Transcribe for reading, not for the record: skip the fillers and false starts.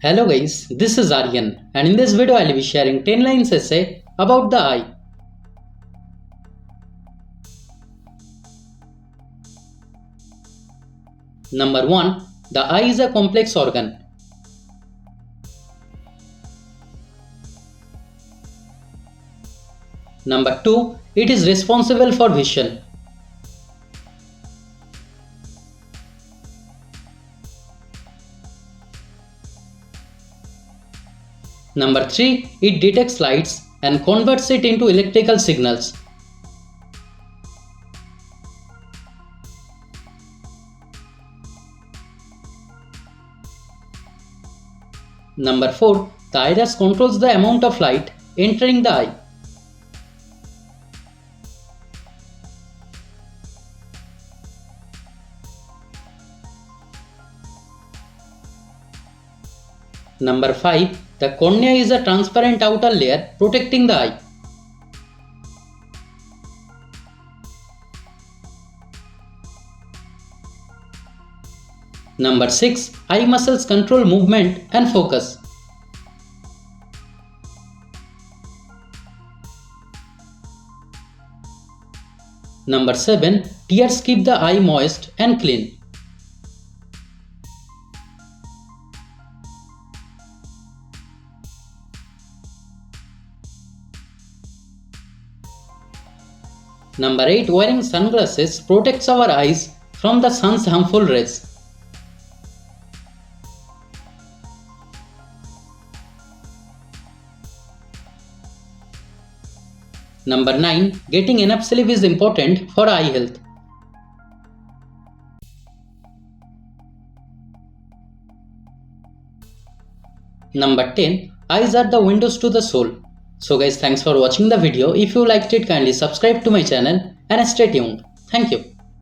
Hello guys, this is Aryan and in this video I will be sharing 10 lines essay about the eye. Number 1. The eye is a complex organ. Number 2. It is responsible for vision. Number 3. It detects lights and converts it into electrical signals. Number 4. The iris controls the amount of light entering the eye. Number 5. The cornea is a transparent outer layer protecting the eye. Number 6. Eye muscles control movement and focus. Number 7. Tears keep the eye moist and clean. Number 8. Wearing sunglasses protects our eyes from the sun's harmful rays. Number 9. Getting enough sleep is important for eye health. Number 10. Eyes are the windows to the soul. So guys, thanks for watching the video. If you liked it, kindly subscribe to my channel and stay tuned. Thank you.